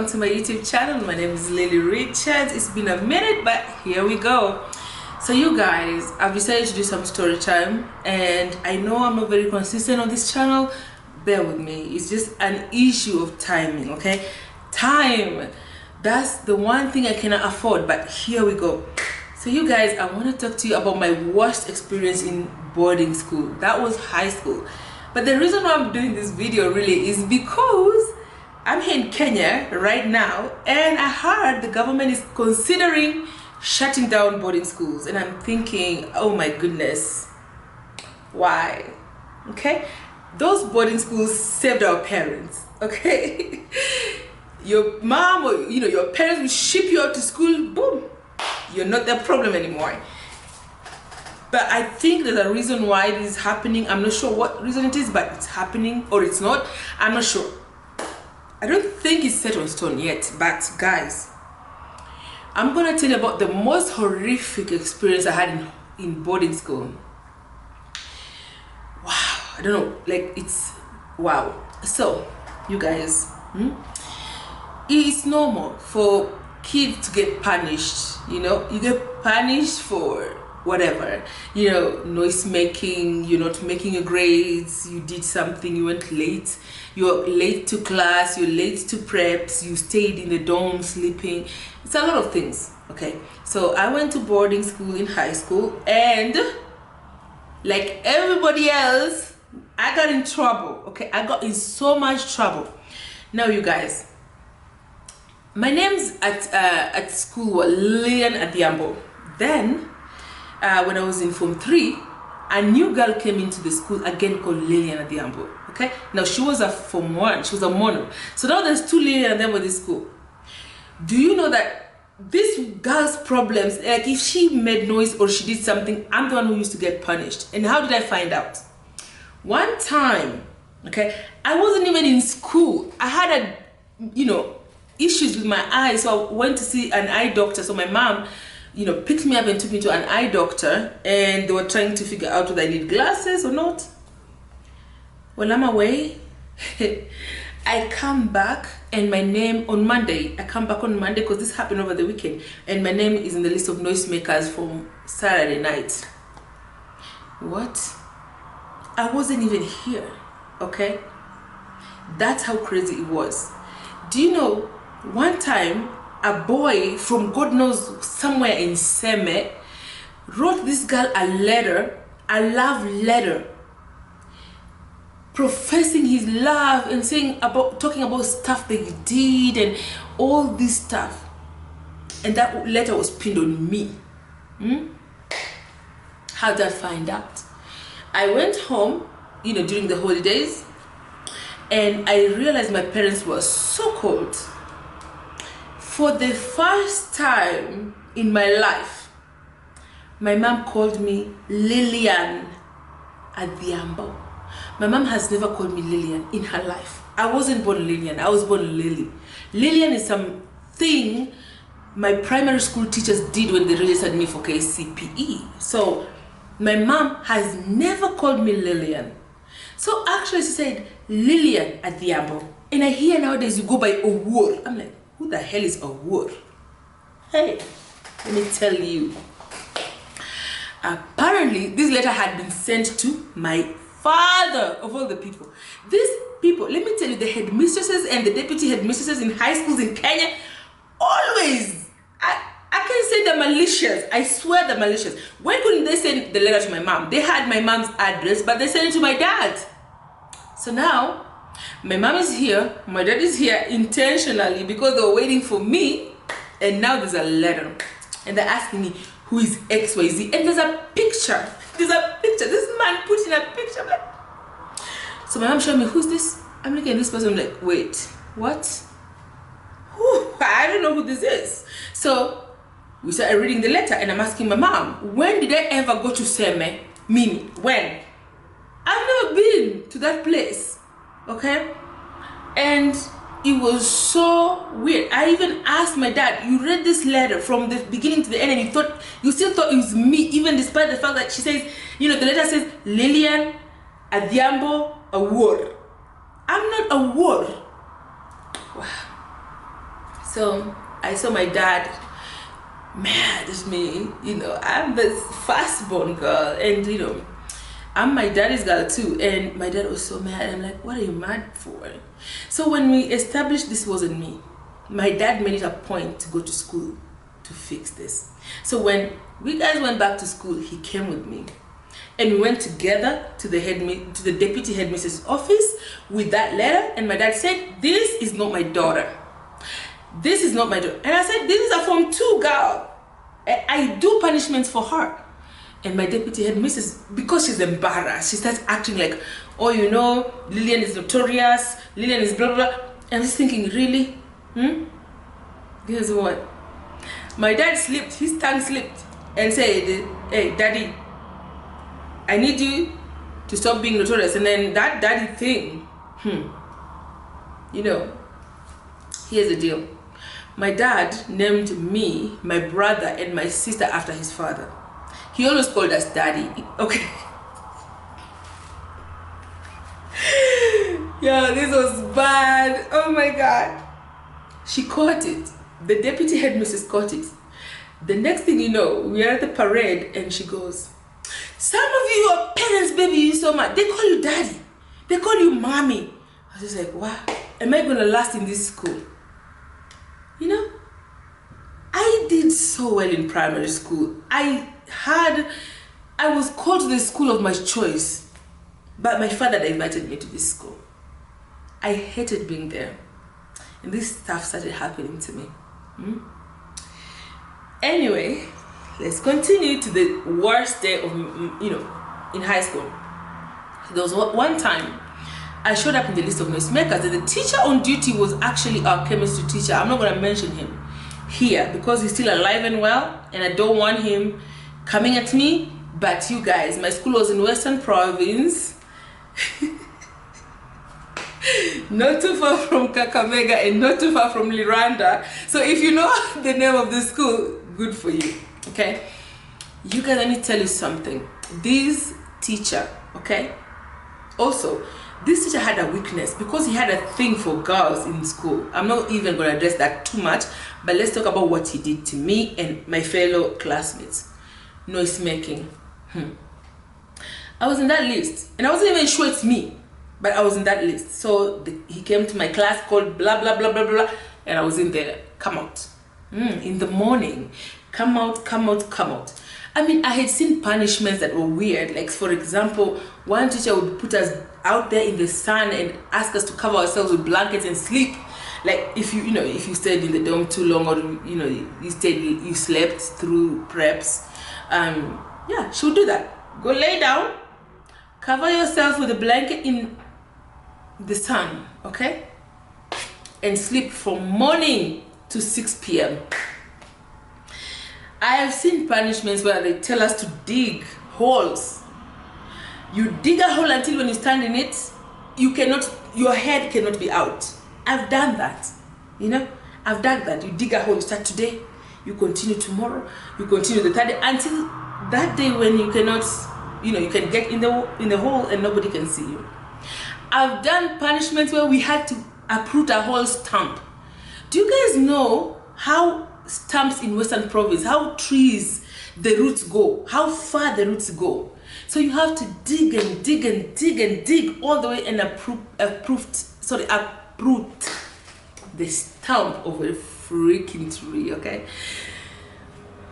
welcome to my YouTube channel. My name is Lily Richards. It's been a minute, but here we go. So you guys, I've decided to do some story time, and I know I'm not very consistent on this channel. Bear with me. It's just an issue of timing, okay? Time. That's the one thing I cannot afford, but here we go. So you guys, I want to talk to you about my worst experience in boarding school. That was high school. But the reason why I'm doing this video really is because I'm here in Kenya right now, and I heard the government is considering shutting down boarding schools, and I'm thinking, oh my goodness, why? Okay, those boarding schools saved our parents. Okay, your mom or your parents will ship you out to school, boom, you're not their problem anymore. But I think there's a reason why this is happening. I'm not sure what reason it is, but it's happening, or it's not. I'm not sure. I don't think it's set on stone yet, but guys, I'm gonna tell you about the most horrific experience I had in boarding school. Wow, I don't know, like, it's wow. So you guys, it's normal for kids to get punished. You get punished for whatever, noise making, you're not making your grades, you did something, you went late, you're late to class, you're late to preps, you stayed in the dorm sleeping. It's a lot of things. Okay, so I went to boarding school in high school, and like everybody else, I got in trouble. Okay, I got in so much trouble. Now you guys, my names at school were Lillian Adhiambo. Then when I was in Form 3, a new girl came into the school again called Lillian Adhiambo. Okay, now she was a Form 1, she was a mono. So now there's two Lillian Adhiambo in this school. Do you know that this girl's problems, like if she made noise or she did something, I'm the one who used to get punished? And how did I find out? One time, okay, I wasn't even in school. I had issues with my eyes, so I went to see an eye doctor. So my mom picked me up and took me to an eye doctor, and they were trying to figure out whether I need glasses or not. Well, I'm away. I come back, and my name on Monday, I come back on Monday because this happened over the weekend, and my name is in the list of noisemakers from Saturday night. What? I wasn't even here, okay? That's how crazy it was. Do you know, one time, a boy from God knows somewhere in Seme wrote this girl a letter, a love letter, professing his love and talking about stuff that he did and all this stuff. And that letter was pinned on me. How did I find out? I went home, during the holidays, and I realized my parents were so cold. For the first time in my life, my mom called me Lillian Adhiambo. My mom has never called me Lillian in her life. I wasn't born Lillian, I was born Lily. Lillian is something my primary school teachers did when they registered me for KCPE. So my mom has never called me Lillian. So actually she said Lillian Adhiambo. And I hear nowadays you go by Owur. I'm like, who the hell is Owur? Hey, let me tell you. Apparently, this letter had been sent to my father, of all the people. These people, let me tell you, the headmistresses and the deputy headmistresses in high schools in Kenya, always, I can say they're malicious. I swear they're malicious. Why couldn't they send the letter to my mom? They had my mom's address, but they sent it to my dad. So now, my mom is here, my dad is here intentionally because they were waiting for me, and now there's a letter. And they're asking me, who is XYZ? And there's a picture. There's a picture. This man put in a picture. I'm like, so my mom showed me, who's this? I'm looking at this person, I'm like, wait, what? I don't know who this is. So we started reading the letter, and I'm asking my mom, when did I ever go to Seme? Mimi, when? I've never been to that place. Okay, and it was so weird. I even asked my dad, you read this letter from the beginning to the end, and you still thought it was me, even despite the fact that she says, the letter says Lillian Adhiambo Owur. I'm not Owur. Wow. So I saw my dad mad at me. I'm the firstborn girl, and I'm my daddy's girl too. And my dad was so mad. I'm like, what are you mad for? So when we established this wasn't me, my dad made it a point to go to school to fix this. So when we guys went back to school, he came with me. And we went together to the deputy headmistress' office with that letter. And my dad said, this is not my daughter. This is not my daughter. And I said, this is a Form 2 girl. I do punishments for her. And my deputy headmistress, because she's embarrassed, she starts acting like, oh, Lillian is notorious. Lillian is blah, blah, blah. And I'm just thinking, really? Guess what? My dad slipped, his tongue slipped and said, hey, daddy, I need you to stop being notorious. And then that daddy thing, here's the deal. My dad named me, my brother, and my sister after his father. He always called us daddy. Okay. Yeah, this was bad. Oh my God. She caught it. The deputy headmistress caught it. The next thing you know, we are at the parade and she goes, some of you are parents, baby, you so much. They call you daddy. They call you mommy. I was just like, wow, am I going to last in this school? I did so well in primary school. I was called to the school of my choice, but my father invited me to this school. I hated being there. And this stuff started happening to me. Anyway, let's continue to the worst day of, in high school. There was one time I showed up in the list of noisemakers, and the teacher on duty was actually our chemistry teacher. I'm not going to mention him here because he's still alive and well, and I don't want him coming at me. But you guys, my school was in Western Province, not too far from Kakamega and not too far from Liranda. So if you know the name of the school, good for you. Okay, you guys, let me tell you something. This teacher, okay, also this teacher had a weakness because he had a thing for girls in school. I'm not even going to address that too much, but let's talk about what he did to me and my fellow classmates. Noise making. I was in that list, and I wasn't even sure it's me, but I was in that list. So he came to my class called blah blah blah blah blah, and I was in there. Come out in the morning. Come out, come out, come out. I mean, I had seen punishments that were weird. Like, for example, one teacher would put us out there in the sun and ask us to cover ourselves with blankets and sleep. Like, if you stayed in the dorm too long, or you slept through preps. Yeah, she would do that. Go lay down, cover yourself with a blanket in the sun, okay? And sleep from morning to 6 p.m. I have seen punishments where they tell us to dig holes. You dig a hole until when you stand in it, your head cannot be out. I've done that, I've done that. You dig a hole, you start today, you continue tomorrow, you continue the third day, until that day when you cannot, you can get in the hole and nobody can see you. I've done punishments where we had to uproot a whole stump. Do you guys know how stumps in Western Province, how trees, the roots go, how far the roots go? So you have to dig and dig and dig and dig all the way and uproot the stump of a freaking tree, okay?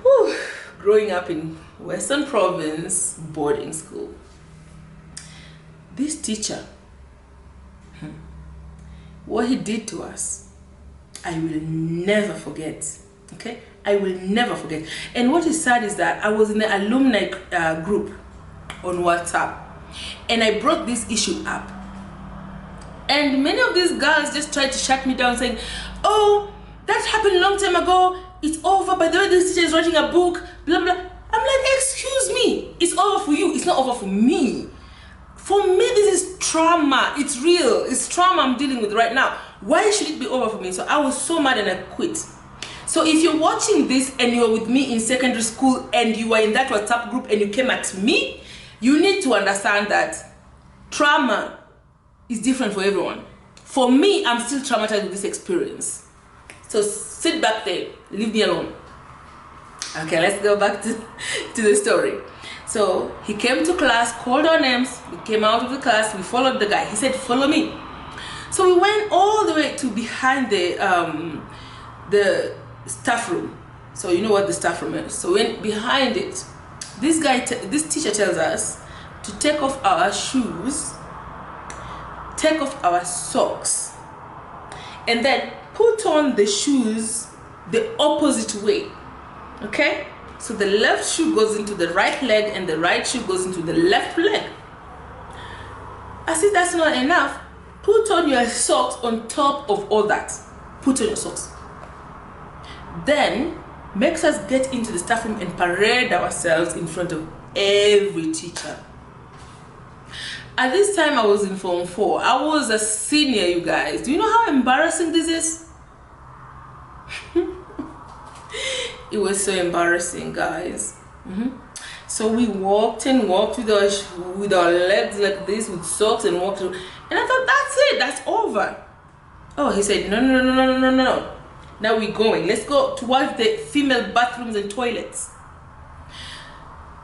Whew. Growing up in Western Province boarding school, this teacher, what he did to us, I will never forget. Okay, I will never forget. And what is sad is that I was in the alumni group on WhatsApp, and I brought this issue up, and many of these girls just tried to shut me down, saying, oh, that happened a long time ago, it's over. By the way, this teacher is writing a book, blah blah. I'm like, excuse me, it's over for you, it's not over for me. For me, this is trauma. It's real. It's trauma I'm dealing with right now. Why should it be over for me? So I was so mad and I quit. So if you're watching this and you're with me in secondary school and you are in that WhatsApp group and you came at me, you need to understand that trauma is different for everyone. For me, I'm still traumatized with this experience. So sit back there, leave me alone. Okay, let's go back to the story. So he came to class, called our names, we came out of the class, we followed the guy. He said, follow me. So we went all the way to behind the staff room. So you know what the staff room is. So we went behind it. This teacher tells us to take off our shoes, take off our socks, and then put on the shoes the opposite way. Okay? So the left shoe goes into the right leg and the right shoe goes into the left leg. I see that's not enough. Put on your socks on top of all that. Put on your socks. Then makes us get into the staff room and parade ourselves in front of every teacher. At this time I was in Form 4. I was a senior, you guys. Do you know how embarrassing this is? It was so embarrassing, guys. So we walked and walked with our legs like this, with socks, and walked through. And I thought, that's it, that's over. Oh, he said, no. Now we're going. Let's go towards the female bathrooms and toilets.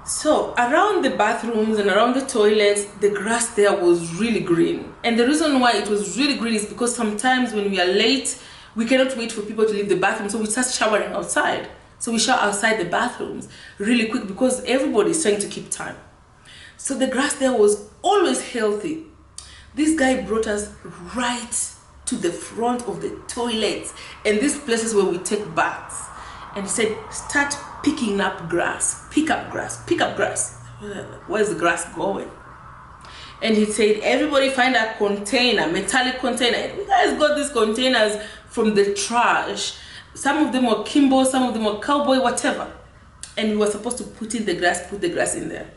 So around the bathrooms and around the toilets, the grass there was really green. And the reason why it was really green is because sometimes when we are late, we cannot wait for people to leave the bathroom, so we start showering outside. So we shower outside the bathrooms really quick because everybody is trying to keep time. So the grass there was always healthy. This guy brought us right to the front of the toilets and these places where we take baths. And he said, start picking up grass, pick up grass, pick up grass. Where's the grass going? And he said, everybody find a container, metallic container. And we guys got these containers from the trash. Some of them were Kimbo, some of them were Cowboy, whatever. And we were supposed to put in the grass, put the grass in there.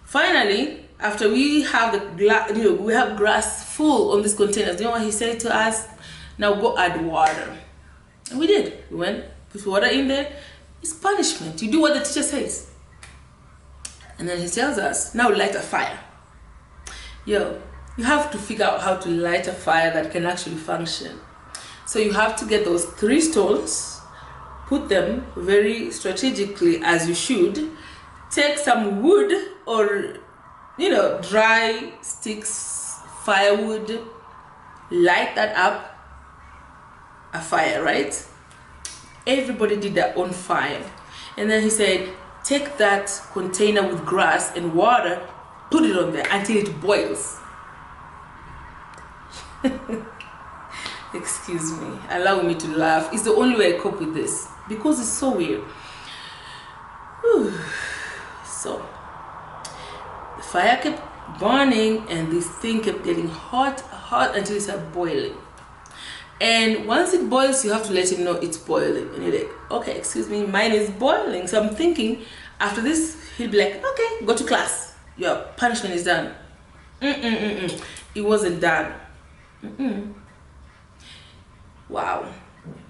Finally, after we have we have grass full on these containers, you know what he said to us? Now go add water. And we did. We went, put water in there. It's punishment. You do what the teacher says. And then he tells us, now light a fire. Yo, you have to figure out how to light a fire that can actually function. So you have to get those 3 stones, put them very strategically as you should, take some wood or, dry sticks, firewood, light that up, a fire, right? Everybody did their own fire. And then he said, take that container with grass and water, put it on there until it boils. Excuse me, allow me to laugh. It's the only way I cope with this because it's so weird. Whew. So the fire kept burning and this thing kept getting hot until it started boiling. And once it boils, you have to let him know it's boiling. And you're like, okay, excuse me, mine is boiling. So I'm thinking after this, he'll be like, okay, go to class. Your punishment is done. It wasn't done. Wow.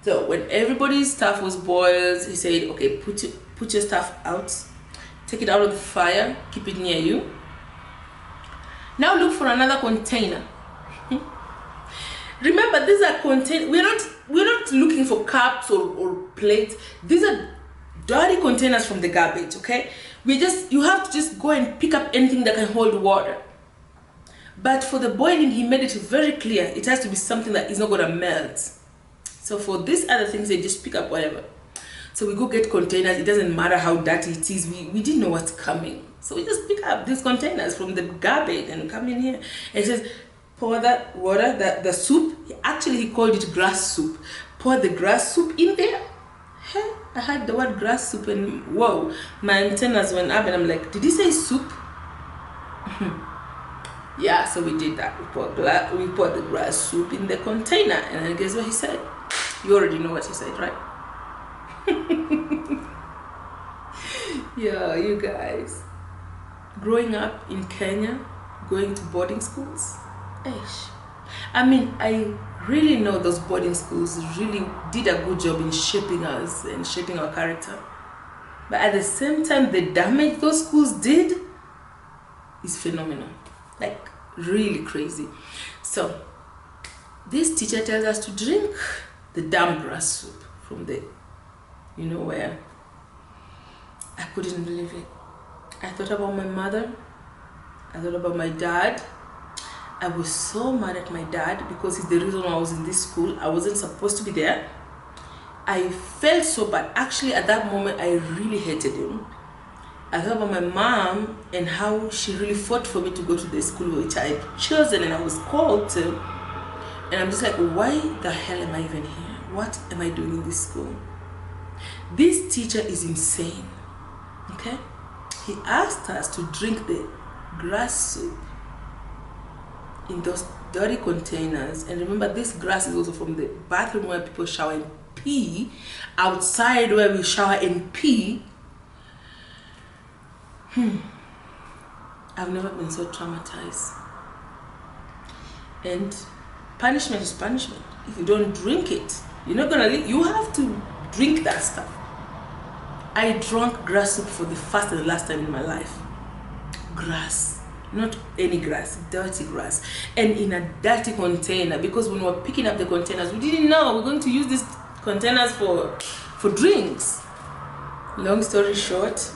So when everybody's stuff was boiled, he said, okay, put your stuff out, take it out of the fire, keep it near you. Now look for another container. Remember, these are containers. We're not looking for cups or plates. These are dirty containers from the garbage, okay? You have to just go and pick up anything that can hold water. But for the boiling, he made it very clear. It has to be something that is not going to melt. So for these other things, they just pick up whatever. So we go get containers. It doesn't matter how dirty it is. We didn't know what's coming. So we just pick up these containers from the garbage and come in here. And it says, pour that water, the soup. Actually, he called it grass soup. Pour the grass soup in there. Hey, I heard the word grass soup and whoa, my antennas went up and I'm like, did he say soup? Yeah, so we did that. We poured the grass soup in the container, and then guess what he said? You already know what he said, right? Yeah, you guys. Growing up in Kenya, going to boarding schools, I mean, I really know those boarding schools really did a good job in shaping us and shaping our character. But at the same time, the damage those schools did is phenomenal. Like, really crazy. So this teacher tells us to drink the damn grass soup from the, you know where. I couldn't believe it. I thought about my mother. I thought about my dad. I was so mad at my dad because he's the reason why I was in this school. I wasn't supposed to be there. I felt so bad. Actually, at that moment, I really hated him. I thought about my mom and how she really fought for me to go to the school which I had chosen and I was called to. And I'm just like, why the hell am I even here? What am I doing in this school? This teacher is insane. Okay? He asked us to drink the grass soup in those dirty containers. And remember, this grass is also from the bathroom where people shower and pee, outside where we shower and pee. I've never been so traumatized. And punishment is punishment. If you don't drink it, you're not gonna leave. You have to drink that stuff. I drank grass soup for the first and the last time in my life. Grass, not any grass, dirty grass, and in a dirty container. Because when we were picking up the containers, we didn't know we're going to use these containers for drinks. Long story short,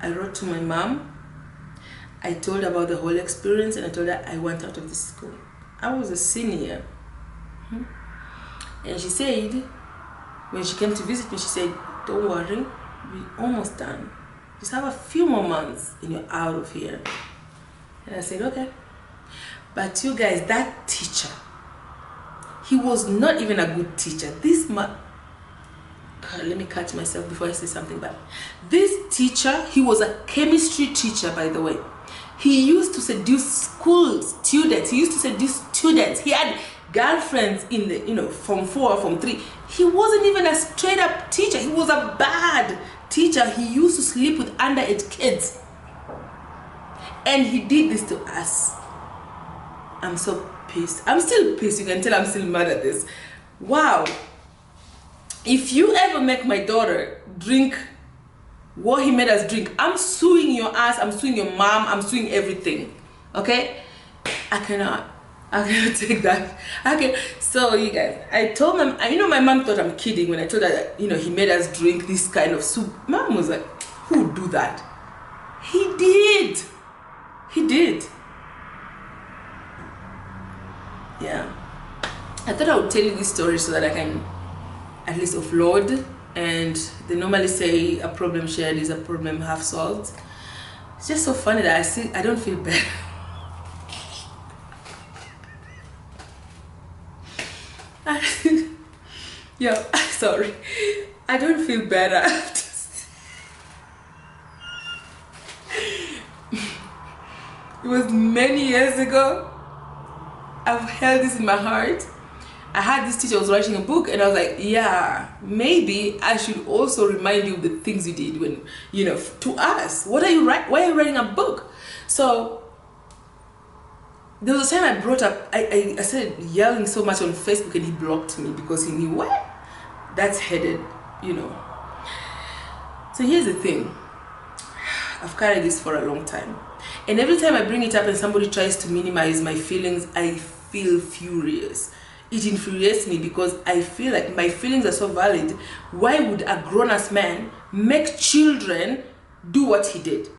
I wrote to my mom. I told her about the whole experience and I told her I want out of this school. I was a senior. And she said, when she came to visit me, she said, don't worry, we're almost done. Just have a few more months and you're out of here. And I said, okay. But you guys, that teacher, he was not even a good teacher. This man, let me catch myself before I say something bad. This teacher, he was a chemistry teacher, by the way. He used to seduce school students. He used to seduce students. He had girlfriends in the, Form 4, Form 3. He wasn't even a straight up teacher. He was a bad teacher. He used to sleep with underage kids. And he did this to us. I'm so pissed. I'm still pissed. You can tell I'm still mad at this. Wow. If you ever make my daughter drink what he made us drink, I'm suing your ass, I'm suing your mom, I'm suing everything. Okay? I cannot take that. Okay, so you guys, I told him, my mom thought I'm kidding when I told her that, he made us drink this kind of soup. Mom was like, who would do that? He did. He did. Yeah. I thought I would tell you this story so that I can at least offload. And they normally say a problem shared is a problem half solved. It's just so funny that I don't feel bad. Yeah, sorry. I don't feel better. It was many years ago. I've held this in my heart. I had this teacher who was writing a book and I was like, yeah, maybe I should also remind you of the things you did when, to us. Why are you writing a book? So there was a time I brought up, I started yelling so much on Facebook and he blocked me because he knew what? That's headed, So here's the thing. I've carried this for a long time. And every time I bring it up and somebody tries to minimize my feelings, I feel furious. It infuriates me because I feel like my feelings are so valid. Why would a grown-ass man make children do what he did?